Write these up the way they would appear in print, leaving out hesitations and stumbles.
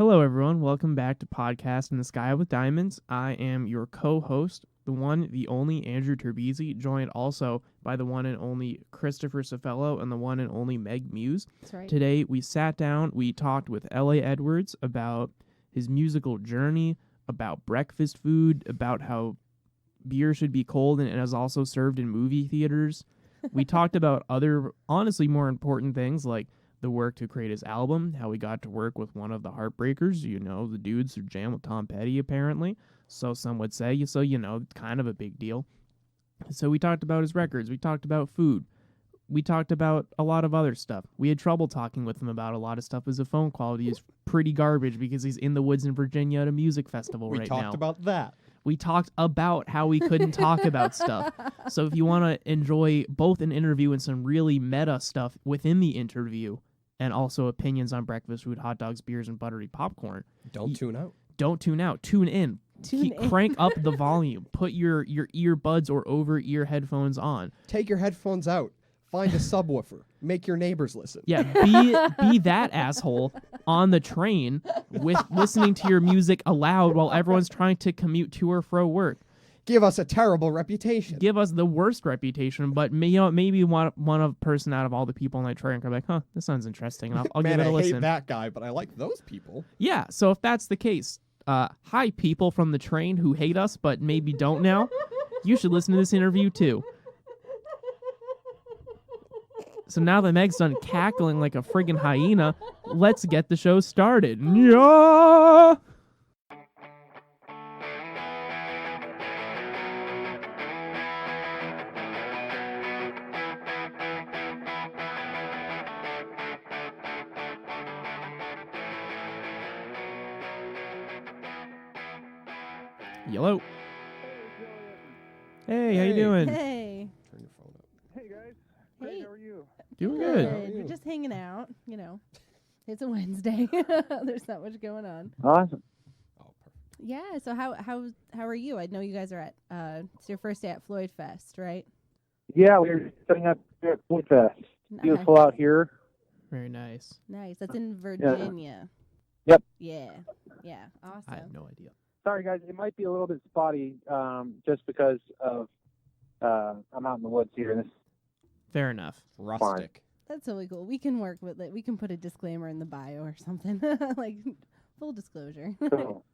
Hello, everyone. Welcome back to Podcast in the Sky with Diamonds. I am your co-host, the one, the only Andrew Terbezi, joined also by the one and only Christopher Cifello and the one and only Meg Muse. That's right. Today, we sat down, we talked with L.A. Edwards about his musical journey, about breakfast food, about how beer should be cold and is also served in movie theaters. We talked about other, honestly, more important things like the work to create his album, how he got to work with one of the Heartbreakers, the dudes who jam with Tom Petty, apparently. So some would say, kind of a big deal. So we talked about his records. We talked about food. We talked about a lot of other stuff. We had trouble talking with him about a lot of stuff as the phone quality is pretty garbage because he's in the woods in Virginia at a music festival right now. We talked about that. We talked about how we couldn't talk about stuff. So if you want to enjoy both an interview and some really meta stuff within the interview, and also opinions on breakfast food, hot dogs, beers, and buttery popcorn. Don't tune out. Don't tune out. Tune in. Crank up the volume. Put your earbuds or over-ear headphones on. Take your headphones out. Find a subwoofer. Make your neighbors listen. Yeah, be that asshole on the train with listening to your music aloud while everyone's trying to commute to or fro work. Give us a terrible reputation. Give us the worst reputation, but maybe one person out of all the people on that train can be like, this sounds interesting, and I'll give it a listen. I hate that guy, but I like those people. Yeah, so if that's the case, hi people from the train who hate us but maybe don't now, you should listen to this interview too. So now that Meg's done cackling like a friggin' hyena, let's get the show started. Yeah! Hello. Hey, how you doing? Hey. Turn your phone up. Hey guys. Hey. Hey, how are you? Doing How are good. We're you? just hanging out, It's a Wednesday. There's not much going on. Awesome. Oh, perfect. Yeah, so how are you? I know you guys are at it's your first day at Floyd Fest, right? Yeah, we're setting up here at Floyd Fest. Beautiful out here. Very nice. Nice. That's in Virginia. Yep. Yeah. Yeah. Awesome. I have no idea. Sorry guys, it might be a little bit spotty, just because of I'm out in the woods here. And Fair enough. Rustic. That's totally cool. We can work with it. We can put a disclaimer in the bio or something. Like full disclosure. cool.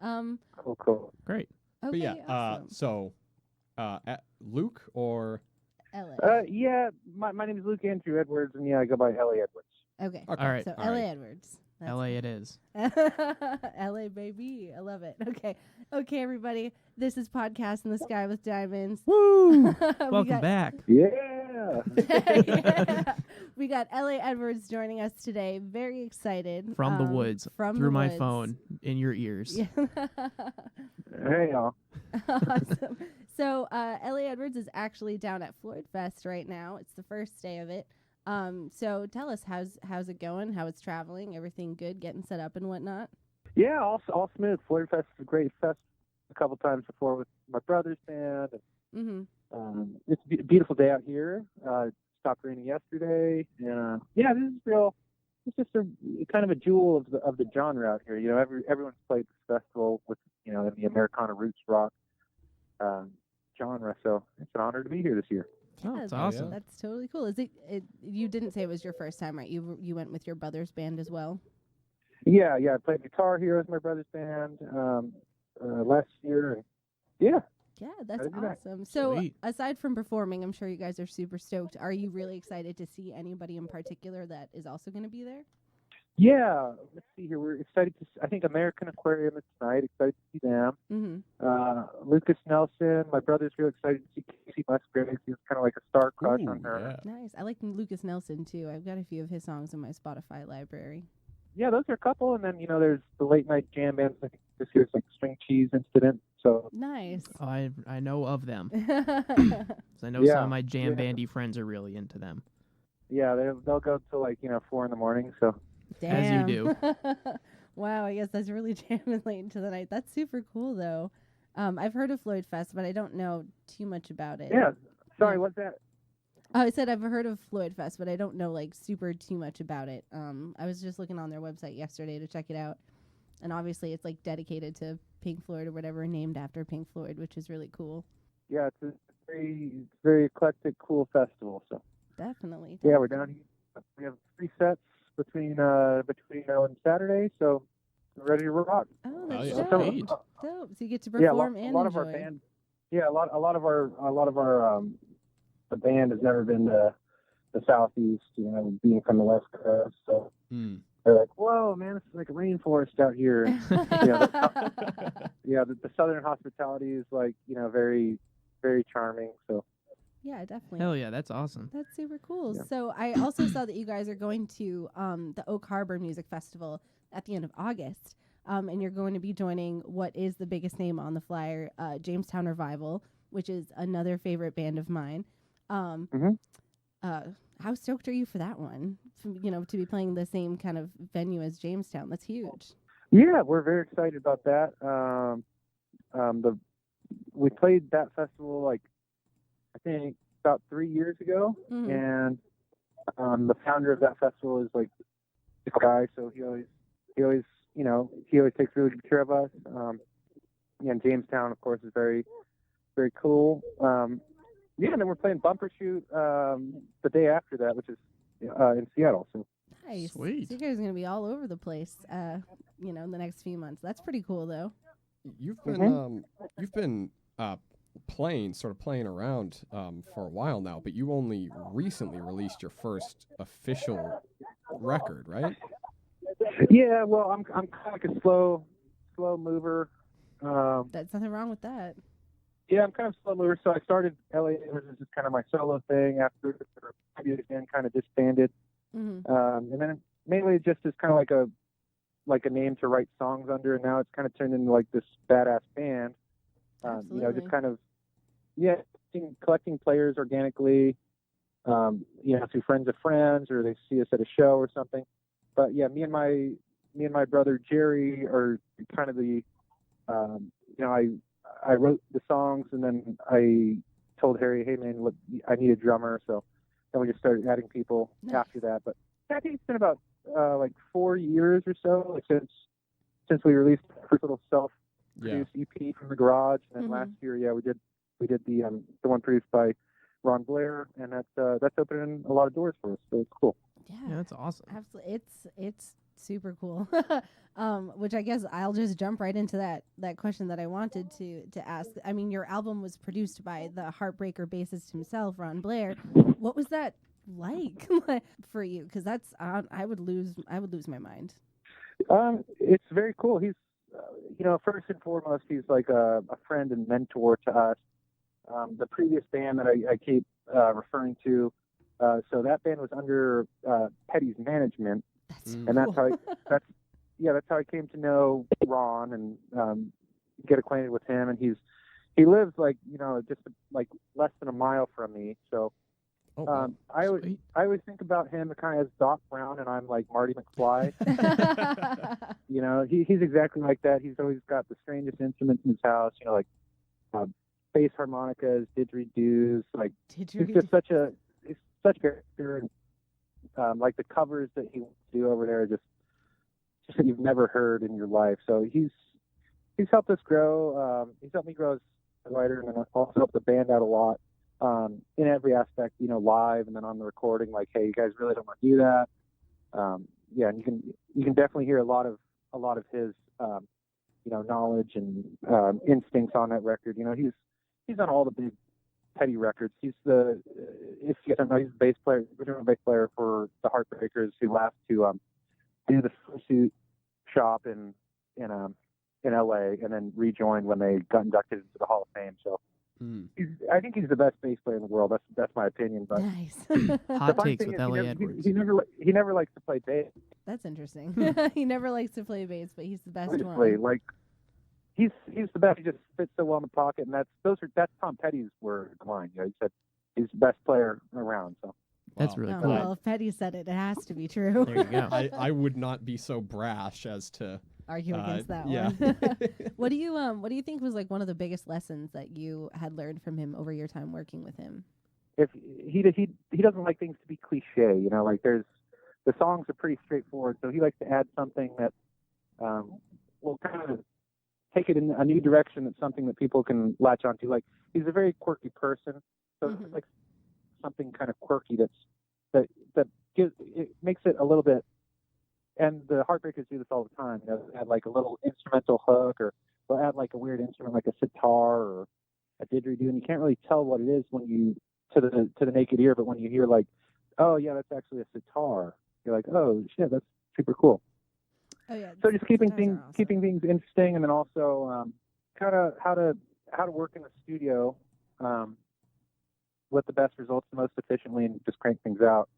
Cool. Great. Okay, But yeah, awesome. Luke or... LA. Yeah, my name is Luke Andrew Edwards, and yeah, I go by L.A. Edwards. Okay. Okay. All right. So all LA right. Edwards. That's LA it is. LA baby. I love it. Okay, everybody. This is Podcast in the Sky with Diamonds. Woo! We Welcome got- back. Yeah. Yeah. We got LA Edwards joining us today. Very excited. From the woods. From Through the my woods. phone. In your ears. Yeah. Hey y'all. Awesome. So LA Edwards is actually down at Floyd Fest right now. It's the first day of it. So tell us, how's it going? How it's traveling? Everything good? Getting set up and whatnot? Yeah, all smooth. Floyd Fest is a great fest. A couple times before with my brother's band. Mm-hmm. It's a beautiful day out here. Stopped raining yesterday, and yeah, this is real. It's just a kind of a jewel of the genre out here. Everyone's played this festival with in the Americana roots rock genre, so it's an honor to be here this year. Oh, Yeah, it's awesome. That's totally cool. Is it? You didn't say it was your first time, right? You went with your brother's band as well. Yeah, I played guitar here with my brother's band last year, and yeah. Yeah, that's That'd be nice. awesome. So Sweet. aside from performing, I'm sure you guys are super stoked. Are you really excited to see anybody in particular that is also going to be there? Yeah, let's see here. We're excited to. I think American Aquarium is tonight. Excited to see them. Mm-hmm. Lucas Nelson. My brother's real excited to see Casey Musgraves. He's kind of like a star crush on Ooh, her. yeah. Nice. I like Lucas Nelson too. I've got a few of his songs in my Spotify library. Yeah, those are a couple, and then there's the late night jam bands. I think this year's like String Cheese Incident. So Nice. I know of them. 'Cause I know Yeah, some of my jam yeah. bandy friends are really into them. yeah, they'll go till like 4 a.m. So Damn. As you do. Wow, I guess that's really jamming late into the night. That's super cool though. I've heard of Floyd Fest, but I don't know too much about it. yeah. Sorry, Yeah. what's that? I said I've heard of Floyd Fest, but I don't know like super too much about it. I was just looking on their website yesterday to check it out, and obviously it's like dedicated to Pink Floyd or whatever, named after Pink Floyd, which is really cool. Yeah, it's a very eclectic, cool festival. So Definitely. yeah, we're down here. We have 3 sets between now and Saturday, so we're ready to rock. Oh, that's yeah. dope. Sweet. Dope. So you get to Yeah, perform a and lot enjoy. of our band. Yeah, a lot of our the band has never been to the southeast. You know, being from the west coast, so they're like, "Whoa, man, it's like a rainforest out here." And, the southern hospitality is like very very charming. So Yeah, definitely. Hell yeah, that's awesome. That's super cool. Yeah. So I also saw that you guys are going to the Oak Harbor Music Festival at the end of August. And you're going to be joining what is the biggest name on the flyer, Jamestown Revival, which is another favorite band of mine. How stoked are you for that one? To be playing the same kind of venue as Jamestown. That's huge. yeah, we're very excited about that. We played that festival like I think about 3 years ago, Mhm. and the founder of that festival is like this guy, so he always takes really good care of us. And Jamestown, of course, is very very cool. And then we're playing Bumper Shoot the day after that, which is in Seattle. So Nice. Sweet. So you guys are going to be all over the place, in the next few months. That's pretty cool, though. You've been playing around for a while now, but you only recently released your first official record, right? yeah, well, I'm kind of like a slow mover. There's nothing wrong with that. Yeah, I'm kind of a slow mover. So I started LA was just kind of my solo thing after the previous band kind of disbanded, Mm-hmm. and then mainly just as kind of like a name to write songs under, and now it's kind of turned into like this badass band. Absolutely. Just kind of collecting players organically, through friends of friends, or they see us at a show or something. But yeah, me and my brother Jerry are kind of the, I wrote the songs, and then I told Harry, hey man, look, I need a drummer. So then we just started adding people after that. But I think it's been about like 4 years or so, like since we released the first little self-produced EP from the garage. And then last year, we did the one produced by Ron Blair, and that's opening a lot of doors for us. So it's cool. Yeah, that's awesome. Absolutely. It's super cool. Which I guess I'll just jump right into that question that I wanted to ask. I mean, your album was produced by the Heartbreaker bassist himself, Ron Blair. What was that like for you? Because that's I would lose my mind. It's very cool. He's first and foremost, he's like a friend and mentor to us. The previous band that I keep referring to, so that band was under Petty's management, That's and that's how I came to know Ron and get acquainted with him. And he lives just like less than a mile from me. So I always think about him kind of as Doc Brown, and I'm like Marty McFly. He's exactly like that. He's always got the strangest instruments in his house. Like bass harmonicas, didgeridoos. Like he's just such a character. And, like the covers that he do over there, are just that you've never heard in your life. So he's helped us grow. He's helped me grow as a writer, and then also helped the band out a lot in every aspect. Live and then on the recording. Like, hey, you guys really don't want to do that. And you can definitely hear a lot of his knowledge and instincts on that record. He's on all the big Petty records. He's if you don't know, he's the original bass player for the Heartbreakers, who left to do the suit shop in LA, and then rejoined when they got inducted into the Hall of Fame. So I think he's the best bass player in the world. That's my opinion. But nice. Hot takes with LA Edwards. He never likes to play bass. That's interesting. He never likes to play bass, but he's the best Honestly, one. like he's the best. He just fits so well in the pocket, and that's Tom Petty's word of mine. He said he's the best player around. So That's really Oh, cool. well, if Petty said it, it has to be true. There you go. I would not be so brash as to Argue against that yeah. one. What do you think was like one of the biggest lessons that you had learned from him over your time working with him? if he doesn't like things to be cliche, you know, like the songs are pretty straightforward, so he likes to add something that will kind of take it in a new direction. That's something that people can latch onto. Like, he's a very quirky person, so it's like something kind of quirky that gives, it makes it a little bit. And the Heartbreakers do this all the time. You know, they add like a little instrumental hook, or they'll add like a weird instrument like a sitar or a didgeridoo, and you can't really tell what it is when you to the naked ear, but when you hear like, oh yeah, that's actually a sitar, you're like, oh shit, that's super cool. Oh yeah. So just keeping things awesome. interesting, and then also kind of how to work in the studio with the best results, the most efficiently, and just crank things out.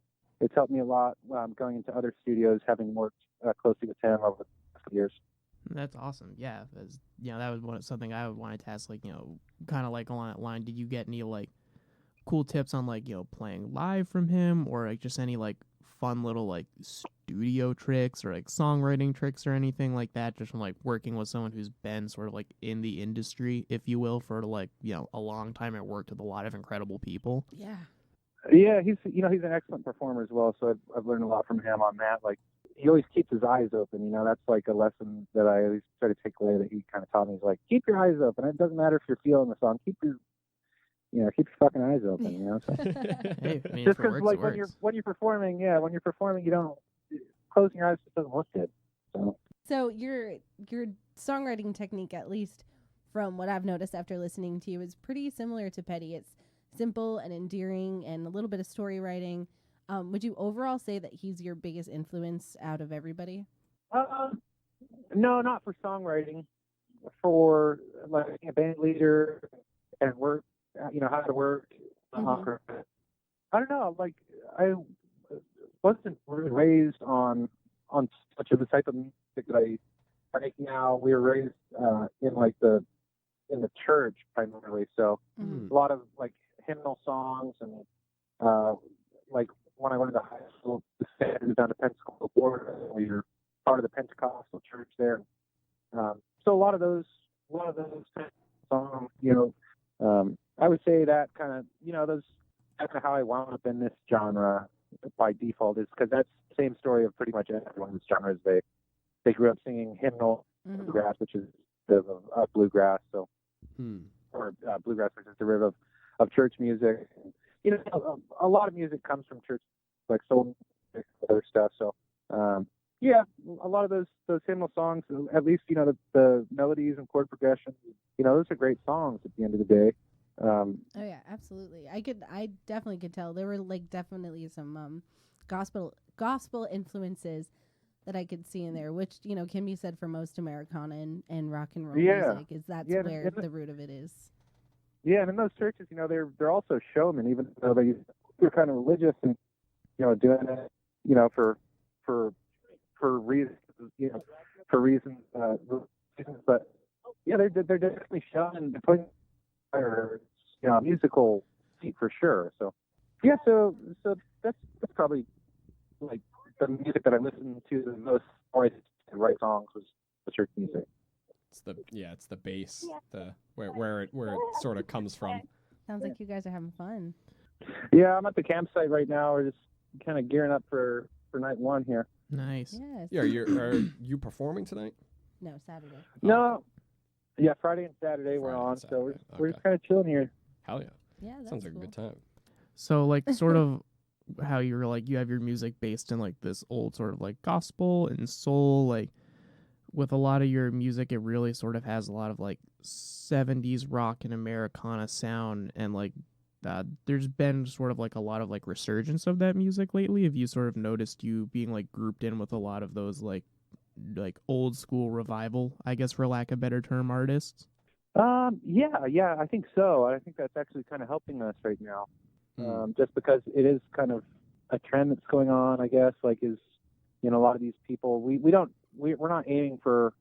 It's helped me a lot going into other studios, having worked closely with him over the years. That's awesome. Yeah, that was something I wanted to ask. Like, kind of like along that line, did you get any like cool tips on like playing live from him, or like just any like fun little like studio tricks or like songwriting tricks or anything like that, just from like working with someone who's been sort of like in the industry, if you will, for like a long time and worked with a lot of incredible people? Yeah. Yeah, he's an excellent performer as well. So I've learned a lot from him on that. Like, he always keeps his eyes open. That's like a lesson that I always try to take away, that he kind of taught me. He's like, keep your eyes open. It doesn't matter if you're feeling the song. Keep your fucking eyes open. So. Hey, I mean, just because because like when you're performing, you don't, closing your eyes just doesn't look good. So your songwriting technique, at least from what I've noticed after listening to you, is pretty similar to Petty. It's simple and endearing and a little bit of story writing. Would you overall say that he's your biggest influence out of everybody? No, not for songwriting. For like a band leader and work, how to work. I don't know. Like, I wasn't really raised on such of the type of music that I make now. We were raised in the church primarily, so a lot of like hymnal songs, and like when I went to high school, I was down to Pensacola, Florida. We were part of the Pentecostal church there. So a lot of those songs, I would say that kind of, that's kind of how I wound up in this genre by default, is because that's the same story of pretty much everyone in this genre. Is they grew up singing hymnal bluegrass, which is the bluegrass, so or bluegrass, which is derivative of church music. A lot of music comes from church, like soul music and other stuff. So a lot of those hymnal songs, at least the melodies and chord progressions, those are great songs at the end of the day. Oh yeah, absolutely. I definitely could tell there were like definitely some gospel influences that I could see in there, which can be said for most Americana and rock and roll music. Is that's where the root of it is. Yeah, and in those churches, they're also showmen, even though they're kind of religious and doing it, for reasons, but yeah, they're definitely showmen. They're putting musical feat for sure. So yeah, so that's probably like the music that I listened to the most, or to write songs, was the church music. It's the bass, where it sort of comes from. Sounds like you guys are having fun. Yeah, I'm at the campsite right now. We're just kind of gearing up for night one here. Nice. Yes. Yeah, are you performing tonight? No, Saturday. No. Yeah, Friday and Saturday we're on, so we're just kind of chilling here. Hell yeah. Yeah, that's Sounds like cool. a good time. So like sort of how you're like, you have your music based in like this old sort of like gospel and soul, like with a lot of your music, it really sort of has a lot of like 70s rock and Americana sound, and like there's been sort of like a lot of like resurgence of that music lately. Have you sort of noticed you being like grouped in with a lot of those like old school revival, I guess, for lack of a better term, artists? Yeah, I think so. I think that's actually kind of helping us right now. Just because it is kind of a trend that's going on, I guess, like is, a lot of these people, we're not aiming for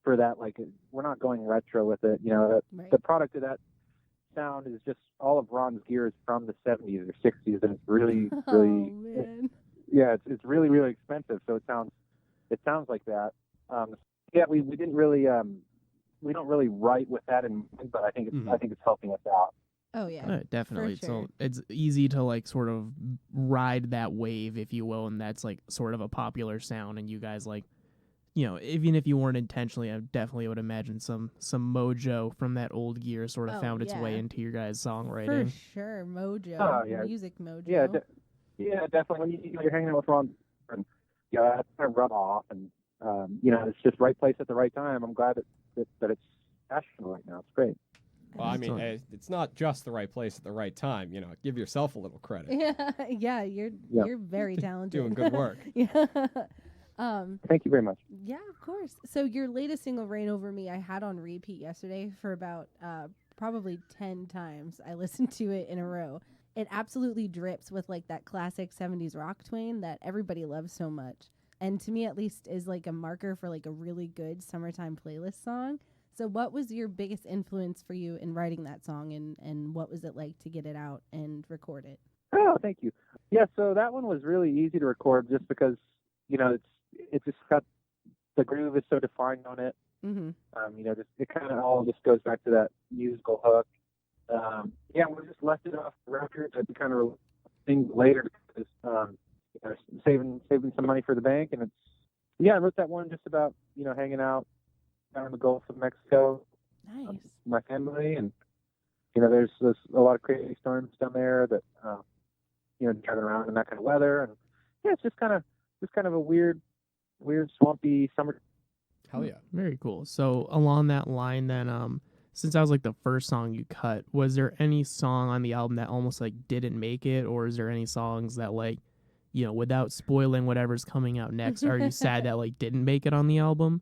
that. Like, we're not going retro with it. Right. The product of that sound is just all of Ron's gear is from the 70s or 60s, and it's really, really, it's really, really expensive. So it sounds like that. We didn't really, we don't really write with that in mind, but I think it's helping us out. Oh yeah. Definitely. For sure. So it's easy to like sort of ride that wave, if you will, and that's like sort of a popular sound. And you guys like, even if you weren't intentionally, I definitely would imagine some mojo from that old gear sort of Oh, found its way yeah. into your guys' For songwriting. sure, mojo. Oh, yeah. Music mojo. Yeah, definitely. When you're hanging out with Ron, and that's kind of rub off, and it's just right place at the right time. I'm glad that it's fashionable right now. It's great. Well, I mean, it's not just the right place at the right time. Give yourself a little credit. Yeah, you're very talented. Doing good work. Yeah. Thank you very much. Yeah, of course. So your latest single, "Rain Over Me," I had on repeat yesterday for about probably 10 times. I listened to it in a row. It absolutely drips with like that classic 70s rock twang that everybody loves so much. And to me, at least, is like a marker for like a really good summertime playlist song. So what was your biggest influence for you in writing that song, and what was it like to get it out and record it? Oh, thank you. Yeah, so that one was really easy to record just because, it's just got the groove is so defined on it. Mm-hmm. It kind of all just goes back to that musical hook. We just left it off the record to kind of things later because, saving some money for the bank. And I wrote that one just about, hanging out down in the Gulf of Mexico. Nice. With my family. And, there's a lot of crazy storms down there that, driving around in that kind of weather. And it's just kind of a weird, swampy summer. Hell yeah. Very cool. So along that line then, since that was like the first song you cut, was there any song on the album that almost like didn't make it, or is there any songs that like, without spoiling whatever's coming out next, are you sad that like didn't make it on the album?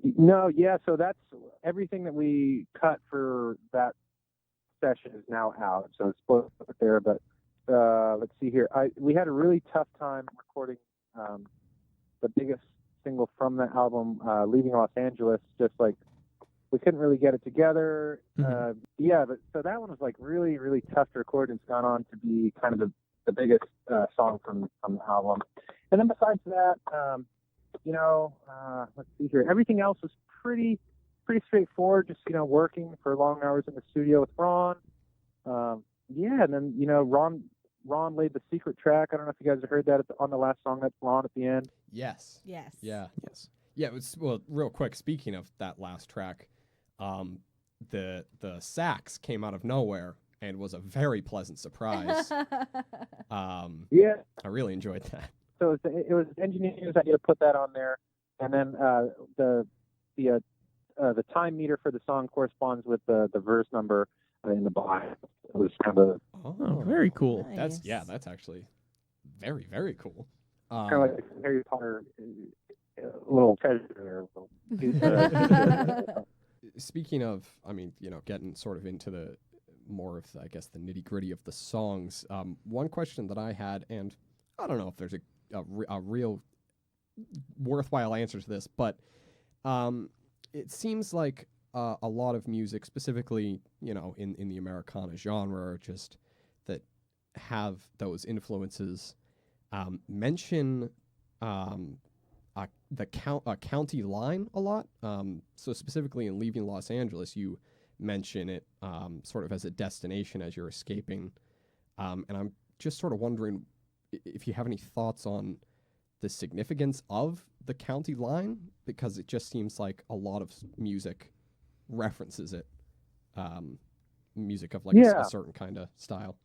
No, yeah, so that's everything that we cut for that session is now out, so it's spoiled there, but let's see here. We had a really tough time recording the biggest single from the album, Leaving Los Angeles, just like we couldn't really get it together. Mm-hmm. But so that one was like really, really tough to record, and it's gone on to be kind of the biggest song from the album. And then besides that, let's see here. Everything else was pretty straightforward. Just working for long hours in the studio with Ron. And then Ron laid the secret track. I don't know if you guys have heard that on the last song that's Ron at the end. Yes. Yes. Yeah. Yes. Yeah. It was, well, real quick. Speaking of that last track, the sax came out of nowhere and was a very pleasant surprise. I really enjoyed that. So it was engineers that had to put that on there, and then the time meter for the song corresponds with the verse number in the body. It was kind of very cool. Nice. That's actually very, very cool. kind of like Harry Potter, little treasure there. Speaking of, getting sort of into the more of, I guess, the nitty gritty of the songs. One question that I had, and I don't know if there's a real worthwhile answer to this, but it seems like a lot of music, specifically, in the Americana genre, just that have those influences, mention the county line a lot. So specifically in Leaving Los Angeles, you mention it sort of as a destination as you're escaping. And I'm just sort of wondering if you have any thoughts on the significance of the county line, because it just seems like a lot of music references it. Music of like a certain kind of style.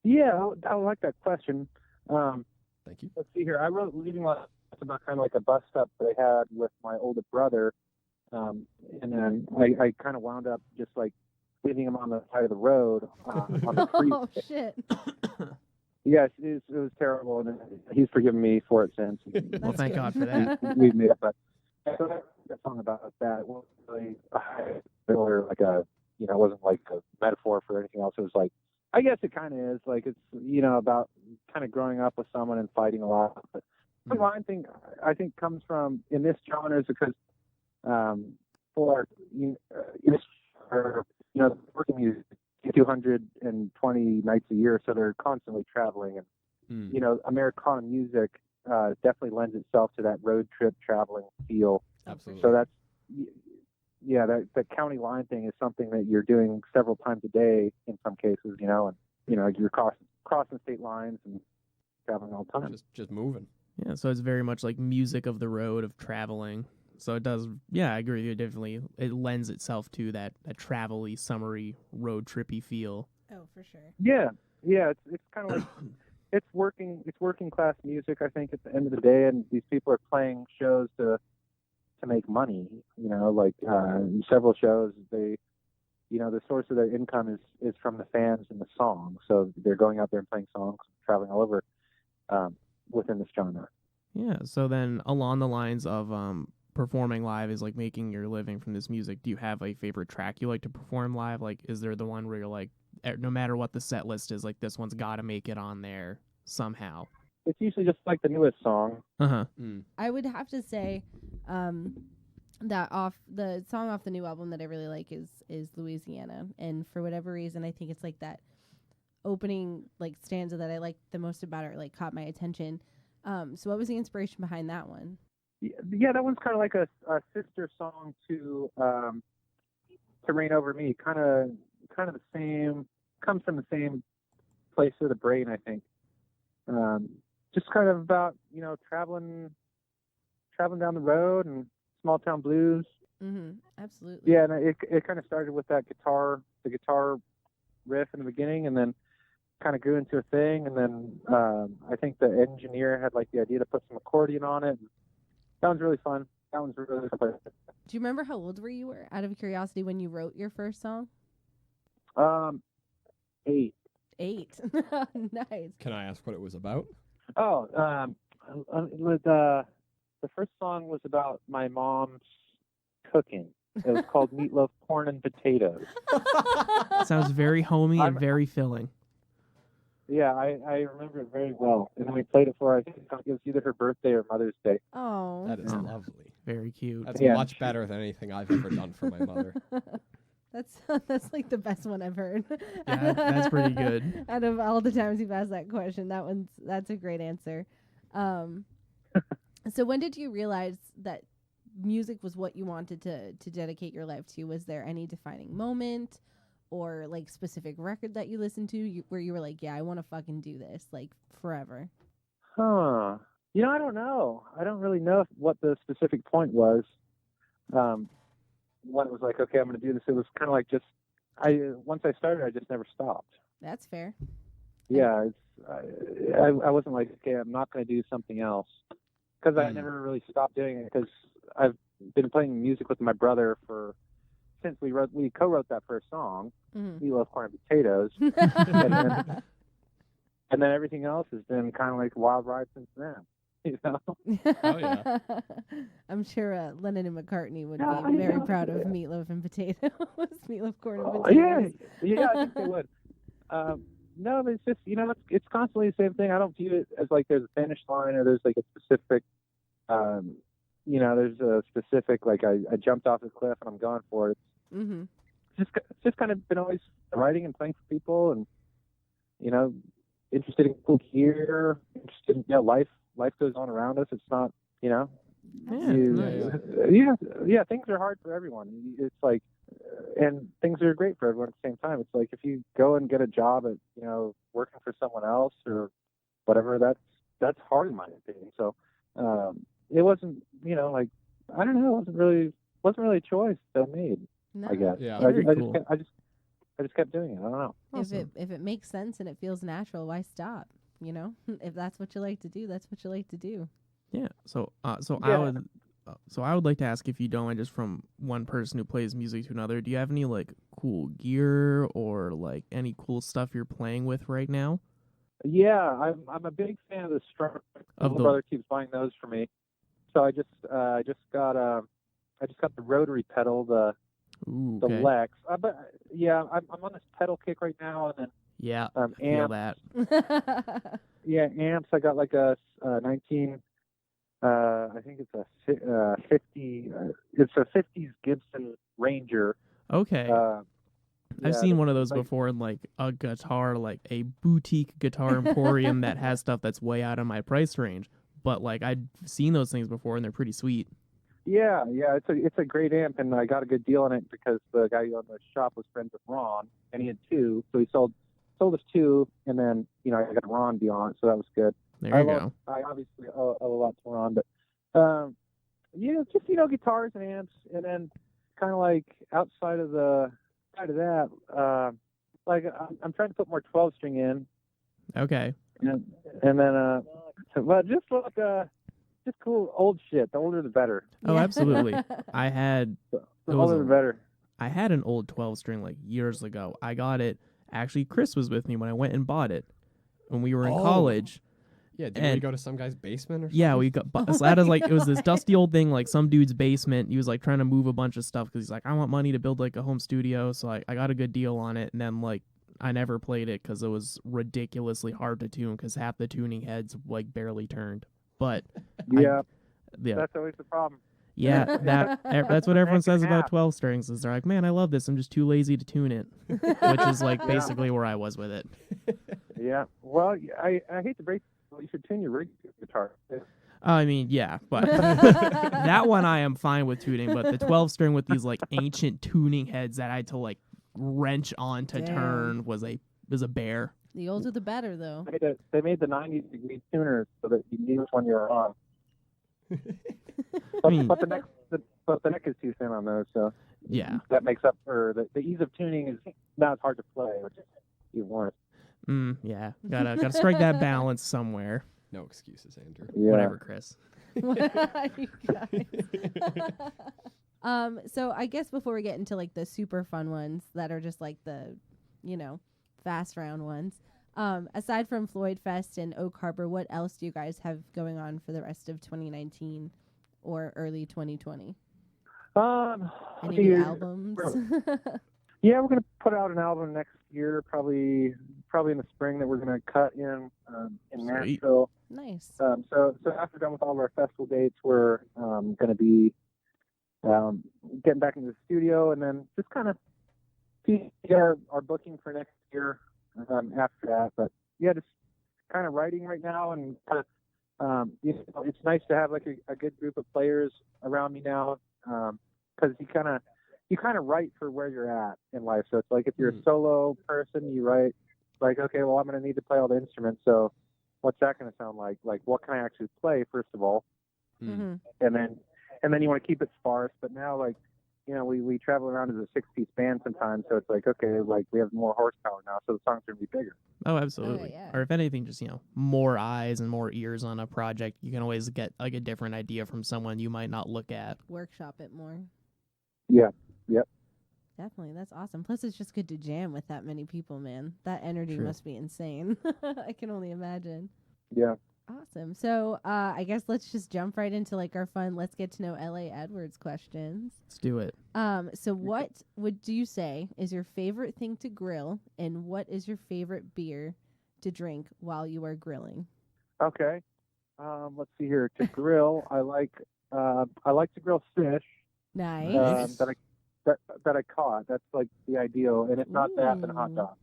Yeah, I like that question. Thank you. Let's see here. I wrote Leaving Los Angeles about kind of like a bus stop that I had with my older brother. And then I kind of wound up just like leaving him on the side of the road on the creek. Oh, shit. Yes, it was terrible, and he's forgiven me for it since. Well, thank God for that. We've made it, but so that song about that it wasn't really or like it wasn't like a metaphor for anything else. It was like, I guess it kind of is, like it's about kind of growing up with someone and fighting a lot. But the line thing I think comes from in this genre is because for working music 220 nights a year, so they're constantly traveling, and Americana music definitely lends itself to that road trip traveling feel. Absolutely. So that's that county line thing is something that you're doing several times a day in some cases, and you're crossing state lines and traveling all the time. Just moving. Yeah, so it's very much like music of the road, of traveling. So it does, yeah, I agree with you. Definitely, it lends itself to that travel-y, summery, road trippy feel. Oh, for sure. Yeah, it's kind of like it's working class music. I think at the end of the day, and these people are playing shows to make money. Several shows, the source of their income is from the fans and the songs. So they're going out there and playing songs, traveling all over within this genre. Yeah. So then, along the lines of performing live is like making your living from this music, do you have a favorite track you like to perform live? Like, is there the one where you're like, no matter what the set list is, like this one's got to make it on there somehow? It's usually just like the newest song. I would have to say that the song off the new album that I really like is Louisiana, and for whatever reason I think it's like that opening like stanza that I like the most about it, like caught my attention. So what was the inspiration behind that one? Yeah, that one's kind of like a sister song to Rain Over Me. Kind of the same, comes from the same place of the brain, I think. Just kind of about traveling down the road and small town blues. Absolutely. Yeah, and it kind of started with the guitar riff in the beginning, and then kind of grew into a thing, and then I think the engineer had like the idea to put some accordion on it. That one's really fun. That one's really fun. Do you remember how old you were, out of curiosity, when you wrote your first song? 8. 8. Nice. Can I ask what it was about? Oh, the first song was about my mom's cooking. It was called Meatloaf, Corn, and Potatoes. Sounds very homey and very filling. Yeah, I remember it very well. And we played it for, I think it was either her birthday or Mother's Day. Oh. That is lovely. Very cute. That's much better than anything I've ever done for my mother. That's like the best one I've heard. Yeah, that's pretty good. Out of all the times you've asked that question, that's a great answer. So when did you realize that music was what you wanted to dedicate your life to? Was there any defining moment or like specific record that you listened to where you were like, yeah, I want to fucking do this like forever? Huh. I don't know. I don't really know what the specific point was. When it was like, okay, I'm going to do this. It was kind of like once I started, I just never stopped. That's fair. Yeah. I wasn't like, okay, I'm not going to do something else. Because I never really stopped doing it, because I've been playing music with my brother since we co-wrote that first song, We Love Corn and Potatoes, and then everything else has been kind of like a wild ride since then. Oh yeah. I'm sure Lennon and McCartney would be very proud of Meatloaf and Potatoes. Meatloaf, Corn, and Potatoes. Yeah, I think they would. No, but it's just, it's constantly the same thing. I don't view it as like there's a finish line or there's like a specific, there's a specific, like I jumped off the cliff and I'm going for it. It's just kind of been always writing and playing for people, and, interested in cool gear, interested in, life goes on around us. It's not, Yeah, things are hard for everyone. It's like, and things are great for everyone at the same time. It's like if you go and get a job at, working for someone else or whatever, that's hard in my opinion. So it wasn't, like, I don't know, it wasn't really a choice that I made. No. I guess. Yeah, I just kept doing it. I don't know. Awesome. If it makes sense and it feels natural, why stop? If that's what you like to do, that's what you like to do. Yeah. So Yeah. I would like to ask, if you don't mind, just from one person who plays music to another, do you have any like cool gear or like any cool stuff you're playing with right now? Yeah, I'm a big fan of the strum. My little brother keeps buying those for me. So I just got the rotary pedal, the Lex. But yeah, I'm on this pedal kick right now, and then yeah, I feel that. Yeah, amps. I got like a 19. I think it's a 50. It's a 50s Gibson Ranger. Okay. I've seen one of those before in like a guitar, like a boutique guitar emporium that has stuff that's way out of my price range. But like I've seen those things before and they're pretty sweet. Yeah, it's a great amp, and I got a good deal on it because the guy who owned the shop was friends with Ron, and he had two, so he sold us two, and then I got a Ron deal on it, so that was good. There you go. I obviously owe a lot to Ron, but just guitars and amps, and then kind of like outside of that, like I'm trying to put more 12-string in, Okay. and then but just like just cool old shit. The older the better. Oh, Yeah. absolutely. I had The It was older the better. I had an old 12-string like years ago. I got it. Actually, Chris was with me when I went and bought it when we were in Oh. college. Yeah, did we And- go to some guy's basement or something? Yeah, we got so that is like it was this dusty old thing, like some dude's basement. He was like trying to move a bunch of stuff because he's like, I want money to build like a home studio. So I got a good deal on it, and then like I never played it because it was ridiculously hard to tune because half the tuning heads like barely turned. But Yeah, yeah, that's always the problem. yeah, that's what everyone Neck says and about half. 12 strings is they're like, man, I love this. I'm just too lazy to tune it, which is like Yeah. basically where I was with it. Yeah. Well, I hate to break. You should tune your rig guitar. I mean, yeah, but that one I am fine with tuning, but the 12 string with these like ancient tuning heads that I had to like wrench on to Damn. turn was a bear. The older the better, though. They made the 90-degree tuners so that you knew which one you were on. But, mean- but the neck is too thin on those, so Yeah. that makes up for the ease of tuning is not as hard to play, which is even worse. Yeah. Gotta strike that balance somewhere. No excuses, Andrew. Yeah. Whatever, Chris. You guys. So I guess before we get into like the super fun ones that are just like the, fast round ones, aside from Floyd Fest and Oak Harbor, what else do you guys have going on for the rest of 2019 or early 2020? Any new albums? Yeah, we're gonna put out an album next year, probably in the spring that we're gonna cut in Sweet. Nashville. Nice. So after we're done with all of our festival dates, we're gonna be getting back into the studio, and then just kind of see our booking for next year after that. But yeah, just kind of writing right now, and kind of it's nice to have like a good group of players around me now, because you kind of write for where you're at in life. So it's like if you're a solo person, you write like, okay, well, I'm going to need to play all the instruments. So what's that going to sound like? Like, what can I actually play, first of all? Mm-hmm. And then you want to keep it sparse. But now, like, we travel around as a 6-piece band sometimes. So it's like, okay, like we have more horsepower now. So the songs are going to be bigger. Oh, absolutely. yeah. Or if anything, just, more eyes and more ears on a project. You can always get like a different idea from someone you might not look at. Workshop it more. Yeah. Yep. Definitely. That's awesome. Plus, it's just good to jam with that many people, man. That energy True. must be insane. I can only imagine. Yeah. Awesome. So I guess let's just jump right into like our fun let's get to know L.A. Edwards questions. Let's do it. So what would you say is your favorite thing to grill, and what is your favorite beer to drink while you are grilling? Okay. Let's see here. To grill, I like to grill fish. Nice. That I caught. That's like the ideal. And if not that, then hot Ooh. dogs.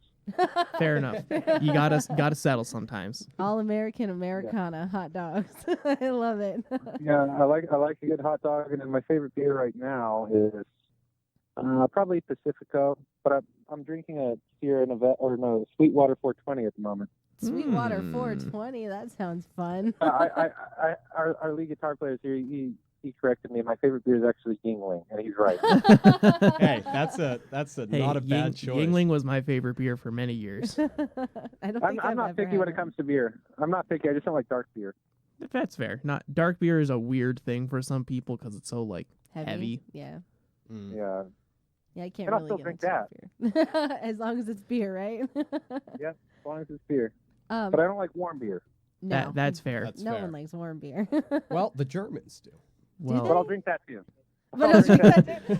Fair enough. You gotta settle sometimes. All American Americana hot dogs. I love it. Yeah, I like a good hot dog, and then my favorite beer right now is probably Pacifico, but I'm drinking a Sierra Nevada Sweetwater 420 at the moment. Sweetwater Mm. 420. That sounds fun. Our lead guitar player here, he corrected me. My favorite beer is actually Yingling, and he's right. Hey, that's Hey, not a bad choice. Yingling was my favorite beer for many years. I don't think I'm not picky when it comes to beer. I'm not picky. I just don't like dark beer. That's fair. Not dark beer is a weird thing for some people because it's so like heavy. Yeah. Mm. Yeah. Yeah, I can't And I'll really still get drink into beer. As long as it's beer, right? As long as it's beer. Um, But I don't like warm beer. no. That's fair. That's no fair. one likes warm beer. Well, the Germans do. Well, But I'll drink that too. But I'll drink that too.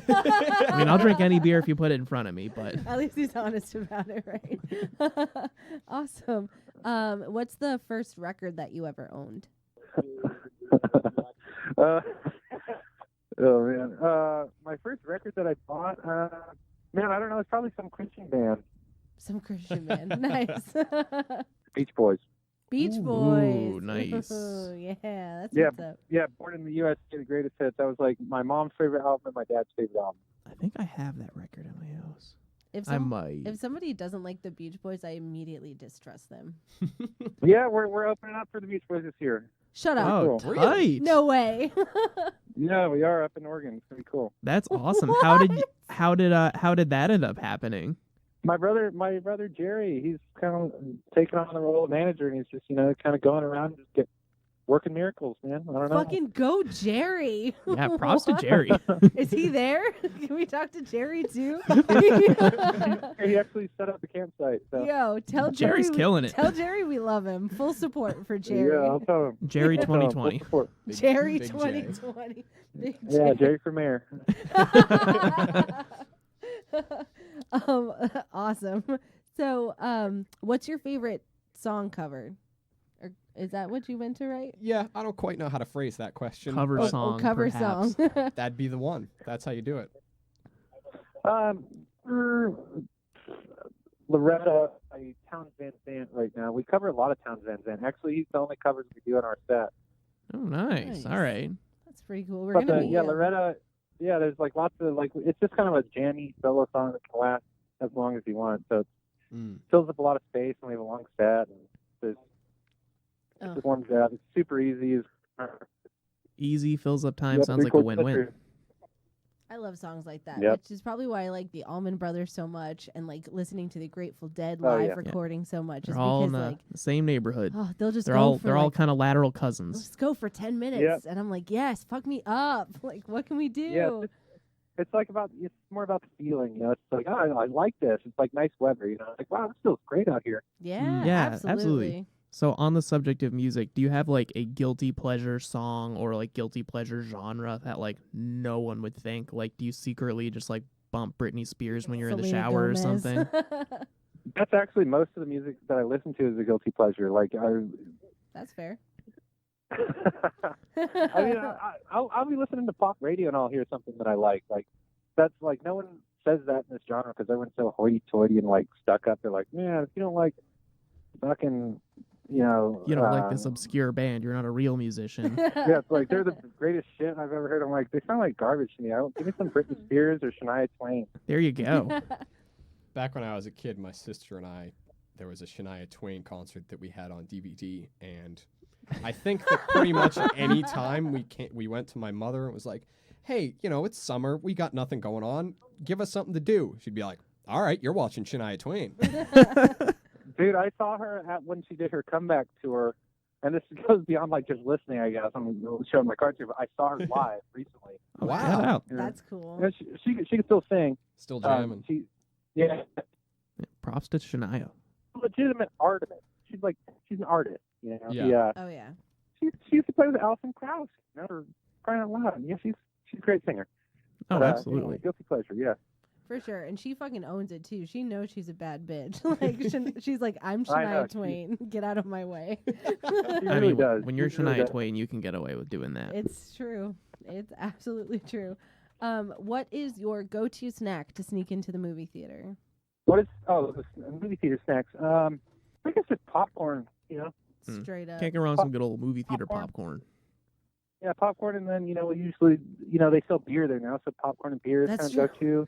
I mean, I'll drink any beer if you put it in front of me, but At least he's honest about it, right? Awesome. What's the first record that you ever owned? Oh man. My first record that I bought, man, I don't know. It's probably some Christian band, Some Christian band. Nice. Beach Boys. Beach Ooh, Boys. nice. Ooh, yeah, that's Yeah. what's up. Yeah, Born in the USA, the greatest hits. That was like my mom's favorite album and my dad's favorite album. I think I have that record in my house. If I might. if somebody doesn't like the Beach Boys, I immediately distrust them. Yeah, we're opening up for the Beach Boys this year. Shut up. Oh, cool. tight. No way. Yeah, we are up in Oregon. It's pretty cool. That's awesome. How did that end up happening? My brother Jerry, he's kind of taking on the role of manager, and he's just kind of going around and just working miracles, man. I don't know. Fucking go, Jerry. Yeah, props to What? Jerry. Is he there? Can we talk to Jerry too? He actually set up the campsite. So. Yo, tell Jerry's Jerry killing it. Tell Jerry we love him. Full support for Jerry. Yeah, I'll tell him. Jerry I'll tell him. 2020. Full support. Jerry Big J. 2020. Big Yeah, J. Jerry for mayor. Awesome. So, what's your favorite song cover? Or is that what you meant to write? Yeah, I don't quite know how to phrase that question. Cover but song. cover perhaps. song. That'd be the one. That's how you do it. Loretta by Towns Van Zandt right now. We cover a lot of Towns Van Zandt. Actually, he's the only covers we do on our set. Oh, nice. Nice. All right. That's pretty cool. We're But gonna be Loretta, there's like lots of it's just kind of a jammy solo song that can last as long as you want. So it fills up a lot of space, and we have a long set, and there's Oh. just warms out. It's super easy. Easy, fills up time. Yeah, Sounds like a three-chord win-win. pleasure. I love songs like that, Yep. which is probably why I like the Allman Brothers so much, and like listening to the Grateful Dead Oh, live yeah. recording so much. They're Is all in because the same neighborhood. they'll just They're go all for they're all like, kind of lateral let's cousins. just go for 10 minutes, Yep. and I'm like, yes, fuck me up. Like, what can we do? Yeah, it's more about the feeling. It's like, oh, I like this. It's like nice weather. Like, wow, this feels great out here. Yeah, Yeah, absolutely. absolutely. So on the subject of music, do you have like a guilty pleasure song or like guilty pleasure genre that like no one would think? Like, do you secretly just like bump Britney Spears when you're in the Selena shower Gomez. or something? That's actually most of the music that I listen to is a guilty pleasure. Like, That's fair. I mean, I'll be listening to pop radio and I'll hear something that I like. Like, that's like no one says that in this genre because everyone's so hoity-toity and like stuck up. They're like, man, if you don't like fucking, You don't like this obscure band. You're not a real musician. yeah, it's like they're the greatest shit I've ever heard. I'm like, they sound like garbage to me. Give me some Britney Spears or Shania Twain. There you go. Back when I was a kid, my sister and I, there was a Shania Twain concert that we had on DVD, and I think that pretty much any time we went to my mother and was like, hey, it's summer. We got nothing going on. Give us something to do. She'd be like, all right, you're watching Shania Twain. Dude, I saw her when she did her comeback tour, and this goes beyond like just listening, I guess. I'm showing my cards here, but I saw her live recently. Oh, Wow. shout out. That's cool. Yeah, she can still sing. Still jamming. Yeah, Props to Shania. legitimate artist. She's an artist. Yeah. Oh, yeah. She used to play with Alison Krauss. For crying out loud. Yeah, she's a great singer. Oh, But, absolutely. guilty pleasure. Yeah. For sure. And she fucking owns it, too. She knows she's a bad bitch. Like, she's like, I'm I know, Shania Twain. Get out of my way. She I really mean, does. when you're She really Shania does. Twain, you can get away with doing that. It's true. It's absolutely true. What is your go-to snack to sneak into the movie theater? What is the movie theater snacks? I guess it's popcorn. Straight up. Can't go wrong with some good old movie theater Popcorn. popcorn. Yeah, popcorn, and then we usually they sell beer there now, so popcorn and beer is That's kind of go-to.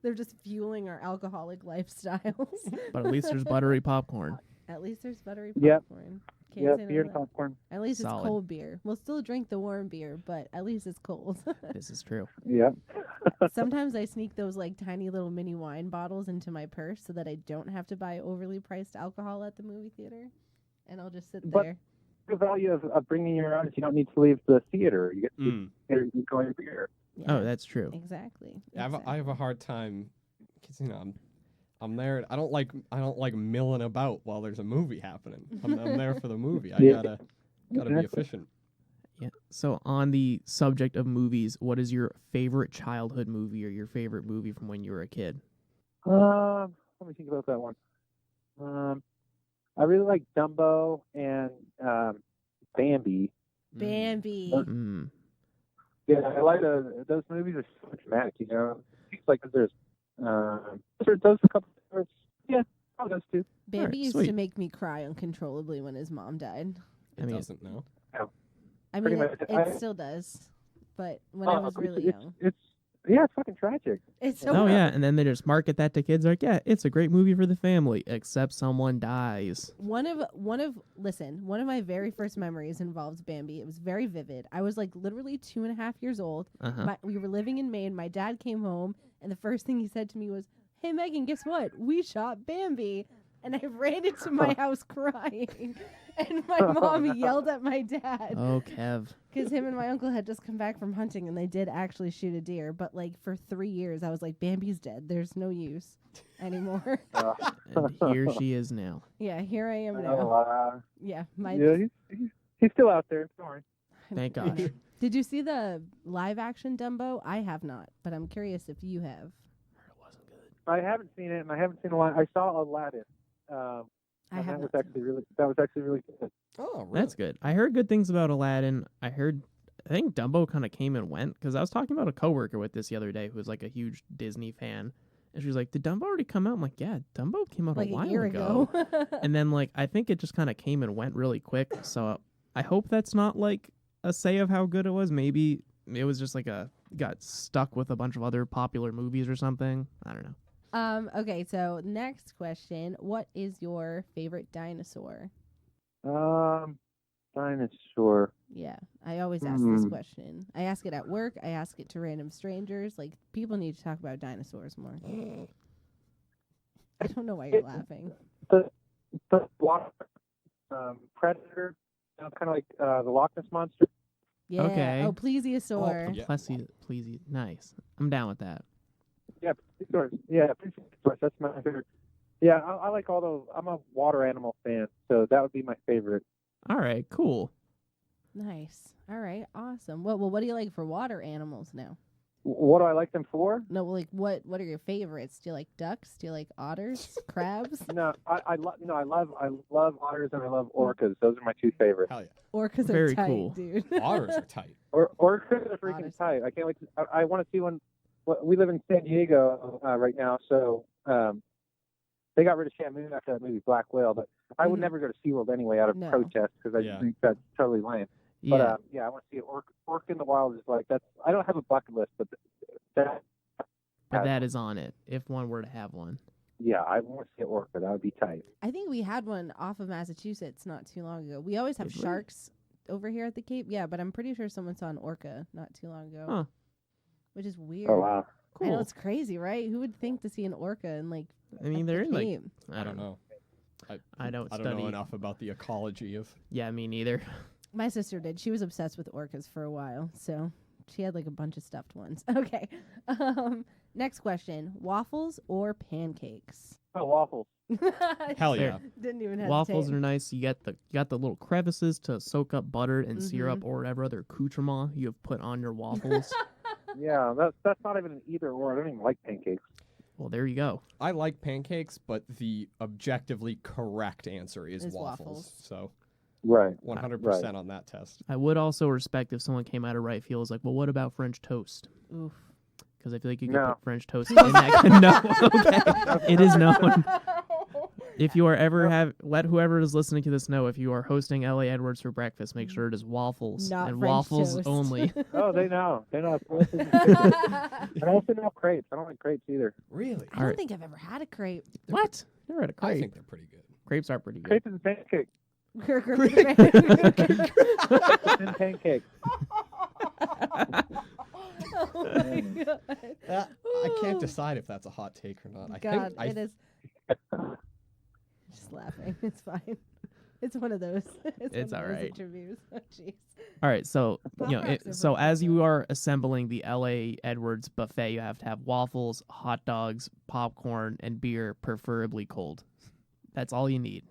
They're just fueling our alcoholic lifestyles. But at least there's buttery popcorn. At least there's buttery Yep. popcorn. Can't Yeah, say no beer to and that. popcorn. At least Solid. it's cold beer. We'll still drink the warm beer, but at least it's cold. This is true. Yeah. Sometimes I sneak those like tiny little mini wine bottles into my purse so that I don't have to buy overly priced alcohol at the movie theater, and I'll just sit But- there. The value of bringing your own is you don't need to leave the theater. You get to Mm. you go your beer. Yeah, Oh, that's true. exactly. I have a hard time because I'm there. I don't like milling about while there's a movie happening. I'm there for the movie. I Yeah. gotta be Exactly. efficient. Yeah. So on the subject of movies, what is your favorite childhood movie or your favorite movie from when you were a kid? Let me think about that one. I really like Dumbo and Bambi. Bambi. Mm. Yeah, I like those movies are so dramatic. It's like there's a couple of yeah, Oh, those two. Bambi Alright, used sweet. to make me cry uncontrollably when his mom died. It I mean- doesn't know. I Pretty mean, much. it still does. But when I was really young, It's fucking tragic. it's so Oh rough. yeah, and then they just market that to kids like, yeah, it's a great movie for the family, except someone dies. One of my very first memories involves Bambi. It was very vivid. I was like literally 2.5 years old. Uh-huh. We were living in Maine. My dad came home, and the first thing he said to me was, "Hey Megan, guess what? We shot Bambi." And I ran into my house crying, and my mom yelled at my dad Oh, Kev. because him and my uncle had just come back from hunting, and they did actually shoot a deer. But like for 3 years, I was like, "Bambi's dead. There's no use anymore." And here she is now. Yeah, here I am Oh, now. Yeah, yeah, he's still out there. Don't worry. Thank gosh. Did you see the live action Dumbo? I have not, but I'm curious if you have. It wasn't good. I haven't seen it, and I haven't seen a lot. I saw Aladdin. I And have that was not. actually really good. Oh, really? That's good. I heard good things about Aladdin. I think Dumbo kind of came and went because I was talking about a coworker with this the other day who was like a huge Disney fan. And she was like, did Dumbo already come out? I'm like, yeah, Dumbo came out Like a while a year ago. And then like, I think it just kind of came and went really quick. So I hope that's not like a say of how good it was. Maybe it was just like got stuck with a bunch of other popular movies or something. I don't know. Okay, so next question. What is your favorite dinosaur? Dinosaur. Yeah, I always ask this question. I ask it at work. I ask it to random strangers. Like, people need to talk about dinosaurs more. I don't know why you're laughing. The water predator. Kind of like the Loch Ness monster. Yeah. Okay. Oh, plesiosaur. Yeah. Please. Nice. I'm down with that. Yeah, plesiosaurs. Yeah, plesiosaurs. That's my favorite. Yeah, I like all those. I'm a water animal fan, so that would be my favorite. All right, cool. Nice. All right. Awesome. Well, what do you like for water animals now? What do I like them for? No, like what are your favorites? Do you like ducks? Do you like otters? Crabs? No, I love otters and I love orcas. Those are my two favorites. Hell yeah. Orcas Very are tight, cool. dude. Otters are tight. Orcas are freaking Otters. tight. I can't wait. I want to see one. We live in San Diego right now, so they got rid of Shamu after that movie Black Whale. But I would Mhm. never go to SeaWorld anyway out of No. protest because I Yeah. think that's totally lame. Yeah. But yeah, I want to see an orca in the wild. Is like that's. I don't have a bucket list, but that. but that is on it, if one were to have one. Yeah, I want to see an orca. That would be tight. I think we had one off of Massachusetts not too long ago. We always have Did we? sharks over here at the Cape. Yeah, but I'm pretty sure someone saw an orca not too long ago. Huh. Which is weird. Oh wow. I know Cool. it's crazy, right? Who would think to see an orca in like I mean, at they're the in like, Cape? I don't know. I don't I study. don't know enough about the ecology of. Yeah, me neither. My sister did. She was obsessed with orcas for a while, so she had like a bunch of stuffed ones. Okay. Next question: waffles or pancakes? Oh, waffles. Hell yeah. Didn't even hesitate. Waffles are nice. You got the little crevices to soak up butter and syrup Mm-hmm. or whatever other accoutrement you have put on your waffles. Yeah, that's not even an either or. I don't even like pancakes. Well, there you go. I like pancakes, but the objectively correct answer is Is waffles. waffles. So Right. 100% on that test. I would also respect if someone came out of right field was like, well, what about French toast? Oof. Because I feel like you could No. put French toast in that. No, okay. It is known. If you are ever let whoever is listening to this know if you are hosting LA Edwards for breakfast, make sure it is waffles Not and French waffles toast. only. Oh, they know. They know. And I also know crepes. I don't like crepes either. Really? I don't think I've ever had a crepe. What? Never had a I crepe. think they're pretty good. Crepes are pretty good. Crepes is a pancake. And pancake. Oh my god. I can't decide if that's a hot take or not. I God, think it is. Just laughing. It's fine. It's one of those. It's one of all those right. interviews. Oh, jeez. All right, so Pop you know, Rocks are so pretty as you good. are assembling the LA Edwards buffet, you have to have waffles, hot dogs, popcorn, and beer, preferably cold. That's all you need.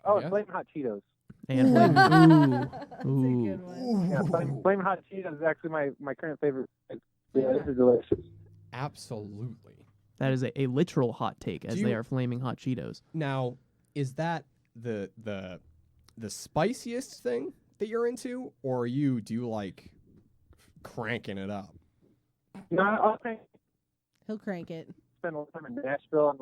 Oh, Yeah. Flamin' Hot Cheetos. And like, That's ooh, a good one. Yeah, Flamin' Hot Cheetos is actually my current favorite. Yeah, this is delicious. absolutely. that is a literal hot take, as Do they you- are flaming hot Cheetos. Now, is that the spiciest thing that you're into, or do you like cranking it up? No, I'll spend He'll crank it. a lot of time in Nashville and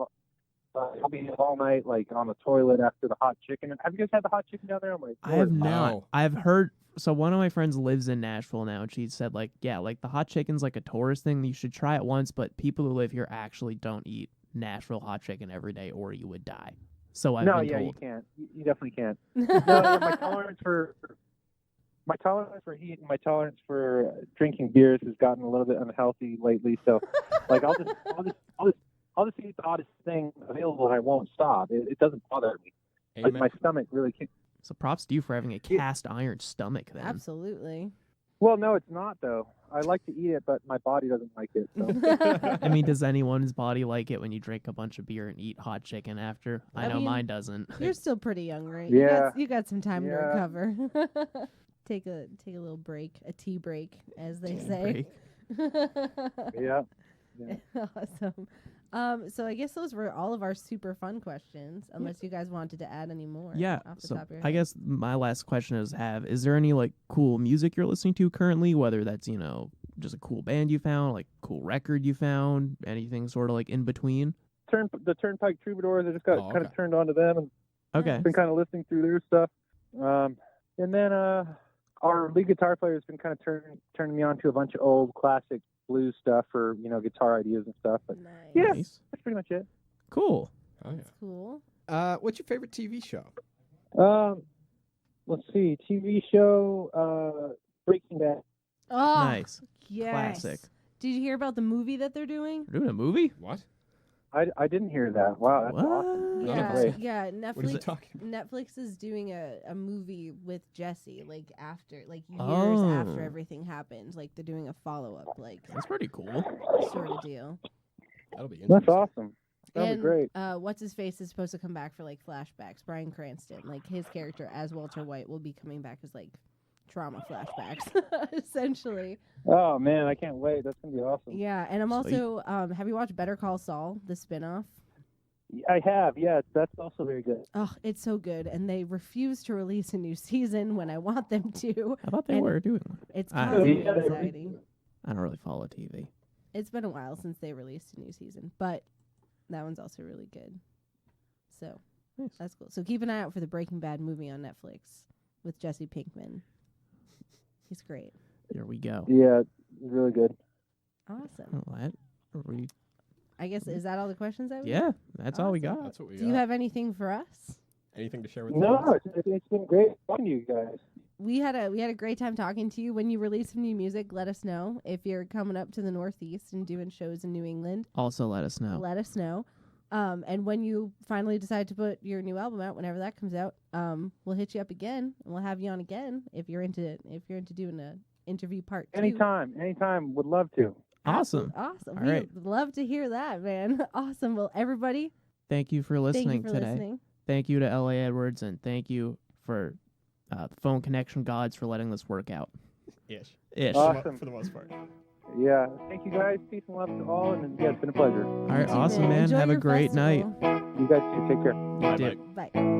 I'll be all night, like on the toilet after the hot chicken. Have you guys had the hot chicken down there? I'm like, I have Lord, not. No. I've heard. So one of my friends lives in Nashville now, and she said like, yeah, like the hot chicken's like a tourist thing. You should try it once, but people who live here actually don't eat Nashville hot chicken every day, or you would die. So I've no, been yeah, told. you can't. You definitely can't. No, my tolerance for heat and my tolerance for drinking beers has gotten a little bit unhealthy lately. So, like, I'll just eat the hottest thing available, and I won't stop. It doesn't bother me. Like, Amen. my stomach really can't. So props to you for having a cast iron stomach. Then Absolutely. Well, no, it's not though. I like to eat it, but my body doesn't like it. So. I mean, does anyone's body like it when you drink a bunch of beer and eat hot chicken after? I I know mean, mine doesn't. You're still pretty young, right? Yeah. You got some time to Yeah. recover. Take a little break, a tea break, as they say. Yeah. Awesome. So I guess those were all of our super fun questions, unless you guys wanted to add any more. Yeah. Off the So top of your I head. guess my last question is: is there any like cool music you're listening to currently? Whether that's just a cool band you found, like cool record you found, anything sort of like in between. The Turnpike Troubadours. I just got Oh, kind okay. of turned on to them and Okay. been kind of listening through their stuff. And then our lead guitar player has been kind of turning me on to a bunch of old classic blues stuff for guitar ideas and stuff. But Nice. yeah. Nice. that's pretty much it. Cool. Oh, yeah. That's cool. What's your favorite TV show? Let's see, TV show, Breaking Bad. Oh, Nice. yes. Classic. Did you hear about the movie that they're doing? We're doing a movie. What? I didn't hear that. Wow, that's What? awesome. None of Yeah, us Great. yeah. What is Netflix. it talking about? Netflix is doing a movie with Jesse, like after, like years Oh. after everything happened. Like they're doing a follow up, like That's pretty cool. sort of deal. That'll be interesting. That's awesome. That'll And be great. what's his face is supposed to come back for like flashbacks. Bryan Cranston, like his character as Walter White, will be coming back as like trauma flashbacks, essentially. Oh man, I can't wait. That's gonna be awesome. Yeah, and I'm Sweet. also have you watched Better Call Saul, the spinoff? I have. Yeah, that's also very good. Oh, it's so good, and they refuse to release a new season when I want them to. I thought they And- were doing one. It's I- causing me Yeah, they anxiety. I don't really follow TV. It's been a while since they released a new season, but that one's also really good. So Nice. that's cool. So keep an eye out for the Breaking Bad movie on Netflix with Jesse Pinkman. He's great. Here we go. Yeah, it's really good. Awesome. Oh, that, are we, I guess is that all the questions that we yeah, that's all we Awesome. got. That's what we Do you got. have anything for us? Anything to share with the No, audience? it's been great talking to you guys. We had a great time talking to you. When you release some new music, let us know. If you're coming up to the Northeast and doing shows in New England, Also, let us know. let us know. And when you finally decide to put your new album out, whenever that comes out, we'll hit you up again and we'll have you on again if you're into doing a interview part 2. Anytime. Would love to. Awesome. Awesome. All We right. would love to hear that, man. Awesome. Well, everybody, Thank you for listening thank you for today. listening. Thank you to L.A. Edwards, and thank you for the phone connection gods for letting this work out. Ish. Ish. Awesome. For the most part. Yeah. Thank you guys. Peace and love to all. And yeah, it's been a pleasure. All right, You too, awesome, man. Enjoy Have a your great night. festival. You guys too. Take care. You Bye-bye. too. Bye.